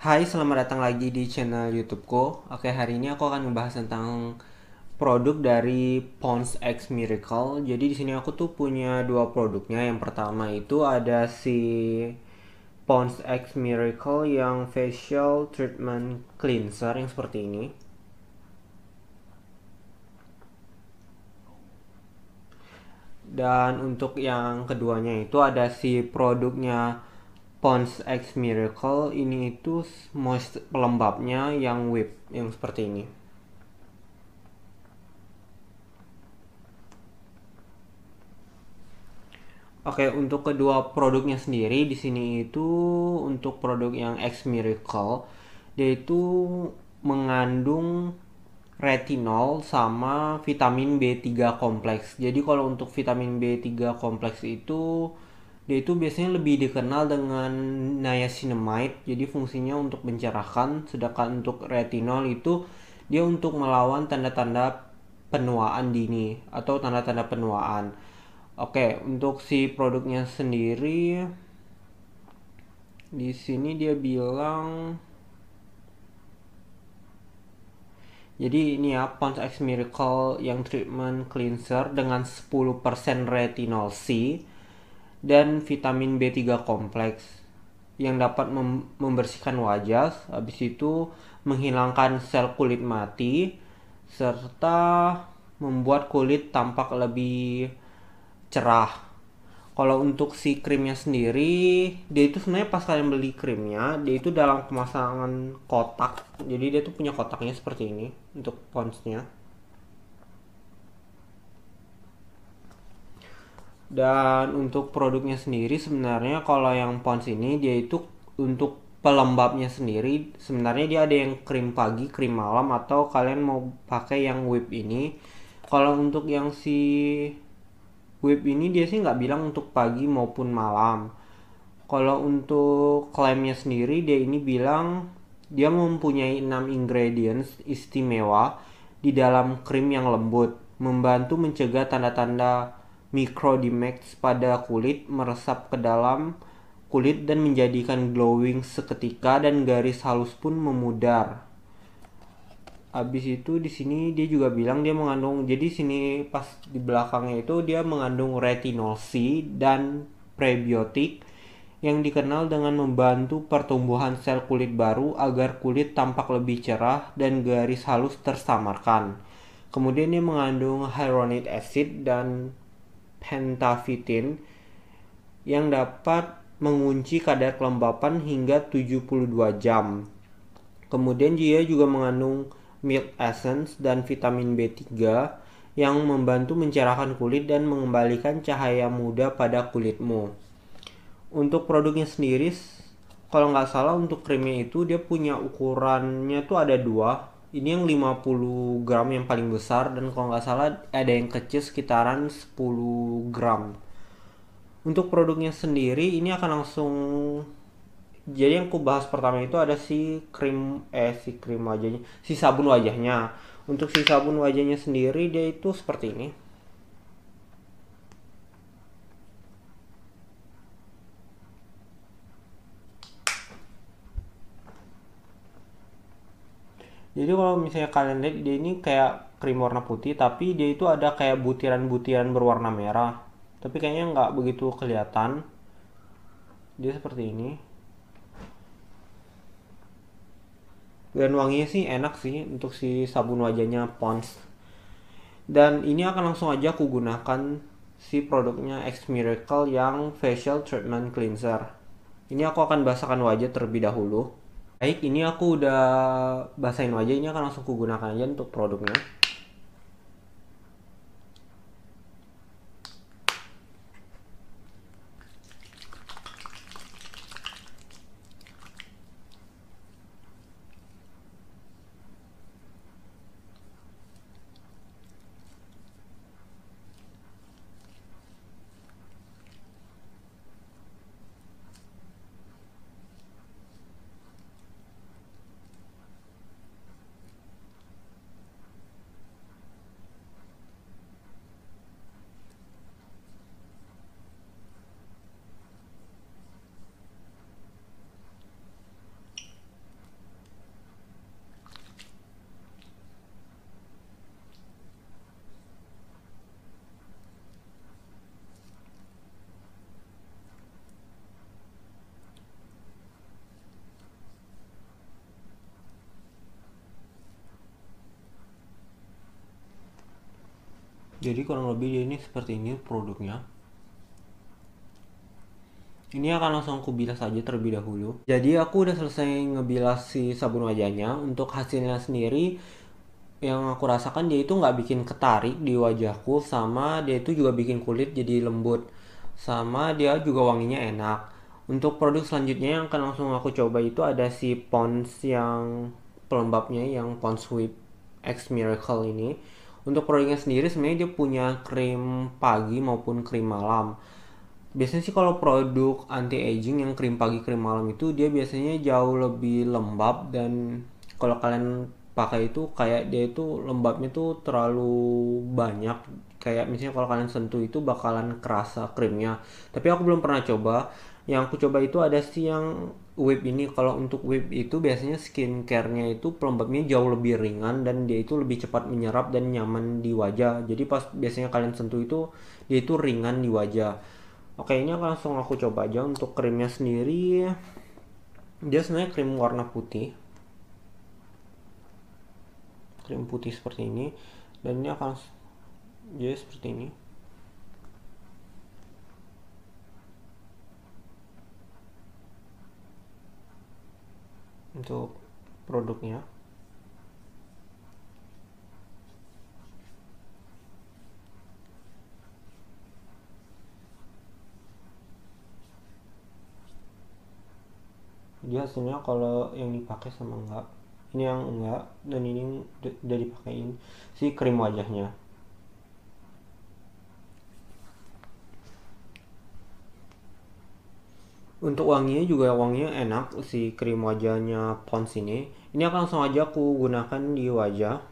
Hai, selamat datang lagi di channel YouTubeku. Oke, hari ini aku akan membahas tentang produk dari Pond's X Miracle. Jadi di sini aku tuh punya dua produknya. Yang pertama itu ada si Pond's X Miracle yang facial treatment cleanser yang seperti ini. Dan untuk yang keduanya itu ada si produknya Pond's X Miracle. Ini itu pelembabnya yang whip yang seperti ini. Oke, untuk kedua produknya sendiri di sini itu untuk produk yang X Miracle, dia itu mengandung retinol sama vitamin B3 kompleks. Jadi kalau untuk vitamin B3 kompleks itu dia itu biasanya lebih dikenal dengan niacinamide. Jadi fungsinya untuk mencerahkan, sedangkan untuk retinol itu dia untuk melawan tanda-tanda penuaan dini atau tanda-tanda penuaan. Oke, untuk si produknya sendiri di sini dia bilang jadi ini ya Pond's X Miracle yang treatment cleanser dengan 10% retinol C dan vitamin B3 kompleks yang dapat membersihkan wajah, habis itu menghilangkan sel kulit mati serta membuat kulit tampak lebih cerah. Kalau untuk si krimnya sendiri, dia itu sebenarnya pas kalian beli krimnya, dia itu dalam kemasangan kotak. Jadi dia tuh punya kotaknya seperti ini untuk ponsnya. Dan untuk produknya sendiri sebenarnya kalau yang pons ini dia itu untuk pelembabnya sendiri sebenarnya dia ada yang krim pagi, krim malam atau kalian mau pakai yang whip ini. Kalau untuk yang si whip ini dia sih nggak bilang untuk pagi maupun malam. Kalau untuk klaimnya sendiri dia ini bilang dia mempunyai 6 ingredients istimewa di dalam krim yang lembut, membantu mencegah tanda-tanda microdermax pada kulit meresap ke dalam kulit dan menjadikan glowing seketika dan garis halus pun memudar. Habis itu di sini dia juga bilang dia mengandung jadi sini pas di belakangnya itu dia mengandung retinol C dan prebiotik yang dikenal dengan membantu pertumbuhan sel kulit baru agar kulit tampak lebih cerah dan garis halus tersamarkan. Kemudian dia mengandung hyaluronic acid dan pentavitin yang dapat mengunci kadar kelembapan hingga 72 jam. Kemudian dia juga mengandung milk essence dan vitamin B3 yang membantu mencerahkan kulit dan mengembalikan cahaya muda pada kulitmu. Untuk produknya sendiri, kalau nggak salah untuk krimnya itu dia punya ukurannya tuh ada dua. Ini yang 50 gram yang paling besar dan kalau nggak salah ada yang kecil sekitaran 10 gram. Untuk produknya sendiri ini akan langsung jadi yang ku bahas pertama itu ada si krim wajahnya, si sabun wajahnya. Untuk si sabun wajahnya sendiri dia itu seperti ini. Jadi kalau misalnya kalian lihat dia ini kayak krim warna putih tapi dia itu ada kayak butiran-butiran berwarna merah. Tapi kayaknya nggak begitu kelihatan. Dia seperti ini. Dan wanginya sih enak sih untuk si sabun wajahnya Pond's. Dan ini akan langsung aja aku gunakan si produknya X Miracle yang facial treatment cleanser. Ini aku akan basahkan wajah terlebih dahulu. Baik, ini aku udah basahin wajah. Ini akan langsung aku gunakan aja untuk produknya. Jadi kurang lebih dia ini seperti ini produknya. Ini akan langsung aku bilas aja terlebih dahulu. Jadi aku udah selesai ngebilas si sabun wajahnya. Untuk hasilnya sendiri yang aku rasakan dia itu nggak bikin ketarik di wajahku, sama dia itu juga bikin kulit jadi lembut, sama dia juga wanginya enak. Untuk produk selanjutnya yang akan langsung aku coba itu ada si Pond's yang pelembabnya, yang Pond's Whip X Miracle ini. Untuk produknya sendiri sebenarnya dia punya krim pagi maupun krim malam. Biasanya sih kalau produk anti aging yang krim pagi krim malam itu dia biasanya jauh lebih lembab, dan kalau kalian pakai itu kayak dia itu lembabnya tuh terlalu banyak, kayak misalnya kalau kalian sentuh itu bakalan kerasa krimnya. Tapi aku belum pernah coba. Yang aku coba itu ada sih yang whip ini. Kalau untuk whip itu biasanya skincare-nya itu pelembabnya jauh lebih ringan, dan dia itu lebih cepat menyerap dan nyaman di wajah. Jadi pas biasanya kalian sentuh itu dia itu ringan di wajah. Oke, ini langsung aku coba aja. Untuk krimnya sendiri, dia sebenarnya krim warna putih, krim putih seperti ini, dan ini akan jadi seperti ini. Untuk produknya, dia hasilnya kalau yang dipakai sama enggak, ini yang enggak, dan ini udah dipakein si krim wajahnya. Untuk wanginya juga wanginya enak si krim wajahnya Pond's ini. Ini akan langsung aja aku gunakan di wajah.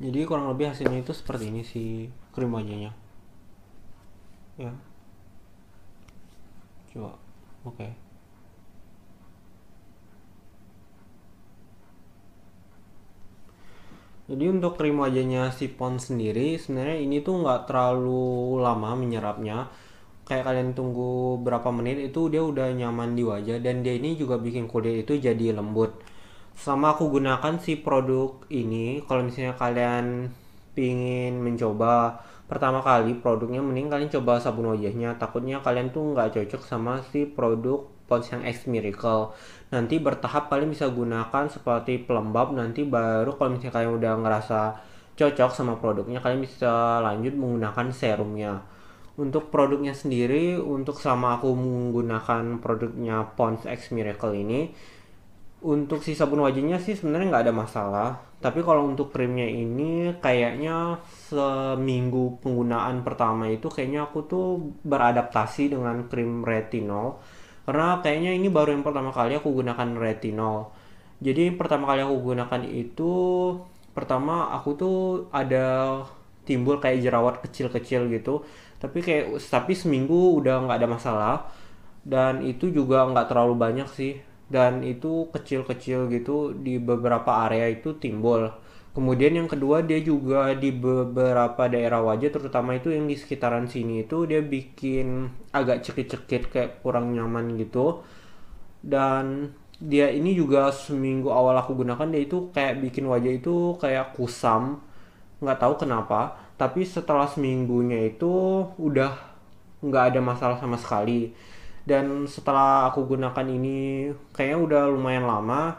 Jadi kurang lebih hasilnya itu seperti ini si krim wajahnya. Ya, coba. Oke. Jadi untuk krim wajahnya si Pond's sendiri sebenarnya ini tuh nggak terlalu lama menyerapnya. Kayak kalian tunggu berapa menit itu dia udah nyaman di wajah, dan dia ini juga bikin kulit itu jadi lembut. Sama aku gunakan si produk ini, kalau misalnya kalian pingin mencoba pertama kali produknya, mending kalian coba sabun wajahnya. Takutnya kalian tuh nggak cocok sama si produk Pond's yang X Miracle. Nanti bertahap kalian bisa gunakan seperti pelembab, nanti baru kalau misalnya kalian udah ngerasa cocok sama produknya, kalian bisa lanjut menggunakan serumnya. Untuk produknya sendiri, untuk sama aku menggunakan produknya Pond's X Miracle ini, untuk si sabun wajahnya sih sebenarnya nggak ada masalah. Tapi kalau untuk krimnya ini kayaknya seminggu penggunaan pertama itu kayaknya aku tuh beradaptasi dengan krim retinol. Karena kayaknya ini baru yang pertama kali aku gunakan retinol. Jadi pertama kali aku gunakan itu, pertama aku tuh ada timbul kayak jerawat kecil-kecil gitu. Tapi seminggu udah nggak ada masalah, dan itu juga nggak terlalu banyak sih, dan itu kecil-kecil gitu di beberapa area itu timbul. Kemudian yang kedua, dia juga di beberapa daerah wajah, terutama itu yang di sekitaran sini itu dia bikin agak cekit-cekit kayak kurang nyaman gitu. Dan dia ini juga seminggu awal aku gunakan dia itu kayak bikin wajah itu kayak kusam, nggak tahu kenapa. Tapi setelah seminggunya itu udah nggak ada masalah sama sekali. Dan setelah aku gunakan ini kayaknya udah lumayan lama,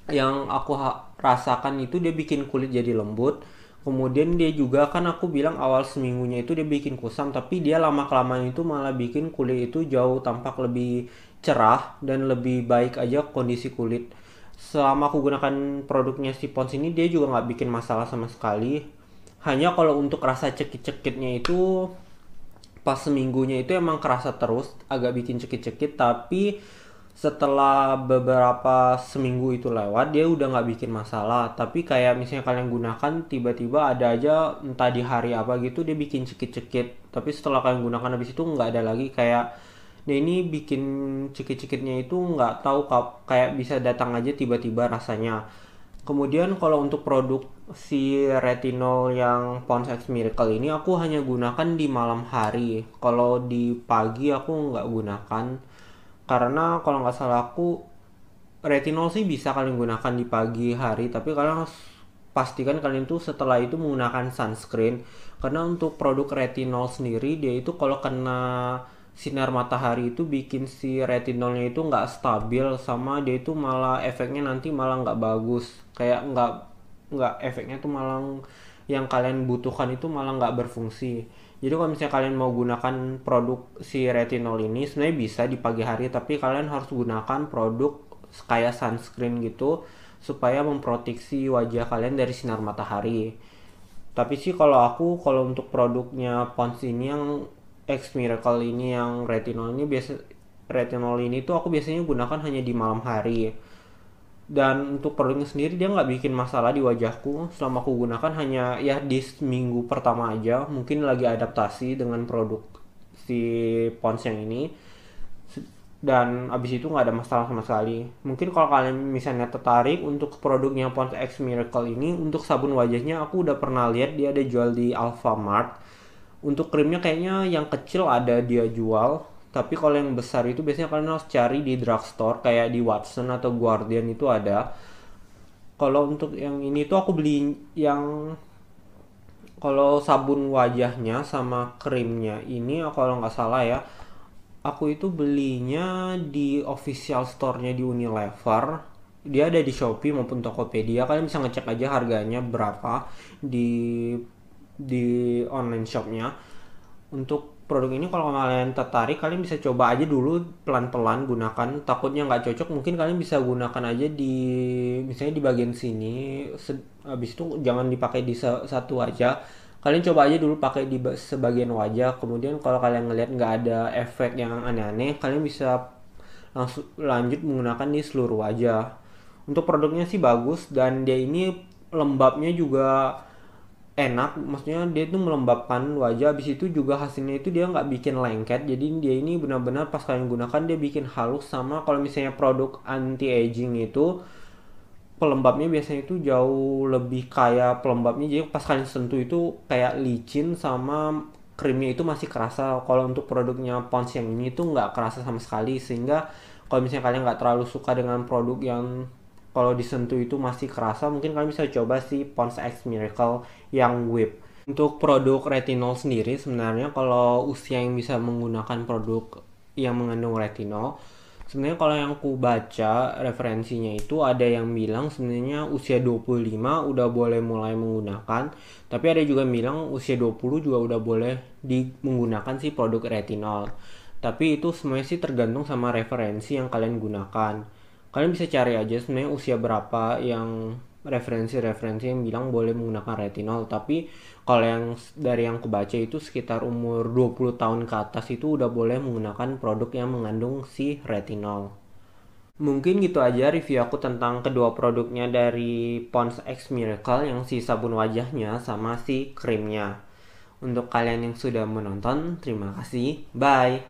yang aku rasakan itu dia bikin kulit jadi lembut. Kemudian dia juga kan aku bilang awal seminggunya itu dia bikin kusam, tapi dia lama kelamaan itu malah bikin kulit itu jauh tampak lebih cerah dan lebih baik aja kondisi kulit. Selama aku gunakan produknya si Pond's ini dia juga nggak bikin masalah sama sekali. Hanya kalau untuk rasa cekit-cekitnya itu pas seminggunya itu emang kerasa terus, agak bikin cekit-cekit, tapi setelah beberapa seminggu itu lewat dia udah nggak bikin masalah. Tapi kayak misalnya kalian gunakan tiba-tiba ada aja entah di hari apa gitu dia bikin cekit-cekit, tapi setelah kalian gunakan habis itu nggak ada lagi. Kayak dia ini bikin cekit-cekitnya itu nggak tahu kayak bisa datang aja tiba-tiba rasanya. Kemudian kalau untuk produk si retinol yang Pond's X Miracle ini aku hanya gunakan di malam hari. Kalau di pagi aku nggak gunakan. Karena kalau nggak salah aku retinol sih bisa kalian gunakan di pagi hari, tapi kalian harus pastikan kalian tuh setelah itu menggunakan sunscreen. Karena untuk produk retinol sendiri dia itu kalau kena sinar matahari itu bikin si retinolnya itu nggak stabil, sama dia itu malah efeknya nanti malah nggak bagus, kayak nggak efeknya tuh malah yang kalian butuhkan itu malah nggak berfungsi. Jadi kalau misalnya kalian mau gunakan produk si retinol ini sebenarnya bisa di pagi hari, tapi kalian harus gunakan produk kayak sunscreen gitu supaya memproteksi wajah kalian dari sinar matahari. Tapi sih kalau untuk produknya Pond's ini yang X Miracle ini yang retinol ini tuh aku biasanya gunakan hanya di malam hari. Dan untuk produknya sendiri dia nggak bikin masalah di wajahku selama aku gunakan, hanya ya di minggu pertama aja mungkin lagi adaptasi dengan produk si Pond's yang ini, dan abis itu nggak ada masalah sama sekali. Mungkin kalau kalian misalnya tertarik untuk produknya Pond's X Miracle ini, untuk sabun wajahnya aku udah pernah lihat dia ada jual di Alfamart. Untuk krimnya kayaknya yang kecil ada dia jual, tapi kalau yang besar itu biasanya kalian harus cari di drugstore kayak di Watson atau Guardian itu ada. Kalau untuk yang ini tuh aku beli yang kalau sabun wajahnya sama krimnya ini kalau nggak salah ya, aku itu belinya di official store-nya di Unilever. Dia ada di Shopee maupun Tokopedia. Kalian bisa ngecek aja harganya berapa di online shopnya. Untuk produk ini kalau kalian tertarik kalian bisa coba aja dulu pelan-pelan gunakan. Takutnya nggak cocok mungkin kalian bisa gunakan aja di misalnya di bagian sini. Habis itu jangan dipakai di satu aja. Kalian coba aja dulu pakai di sebagian wajah. Kemudian kalau kalian ngelihat nggak ada efek yang aneh-aneh, kalian bisa langsung lanjut menggunakan di seluruh wajah. Untuk produknya sih bagus dan dia ini lembabnya juga enak, maksudnya dia tuh melembabkan wajah. Habis itu juga hasilnya itu dia nggak bikin lengket, jadi dia ini benar-benar pas kalian gunakan dia bikin halus. Sama kalau misalnya produk anti aging itu pelembabnya biasanya itu jauh lebih kayak pelembabnya, jadi pas kalian sentuh itu kayak licin, sama krimnya itu masih kerasa. Kalau untuk produknya Pond's yang ini tuh nggak kerasa sama sekali, sehingga kalau misalnya kalian nggak terlalu suka dengan produk yang kalau disentuh itu masih kerasa, mungkin kalian bisa coba si Pond's X Miracle yang whip. Untuk produk retinol sendiri sebenarnya kalau usia yang bisa menggunakan produk yang mengandung retinol, sebenarnya kalau yang aku baca referensinya itu ada yang bilang sebenarnya usia 25 udah boleh mulai menggunakan, tapi ada juga yang bilang usia 20 juga udah boleh menggunakan si produk retinol. Tapi itu semuanya sih tergantung sama referensi yang kalian gunakan. Kalian bisa cari aja sebenarnya usia berapa yang referensi-referensi yang bilang boleh menggunakan retinol. Tapi kalau yang dari yang kebaca itu sekitar umur 20 tahun ke atas itu udah boleh menggunakan produk yang mengandung si retinol. Mungkin gitu aja review aku tentang kedua produknya dari Pond's X Miracle, yang si sabun wajahnya sama si krimnya. Untuk kalian yang sudah menonton, terima kasih. Bye.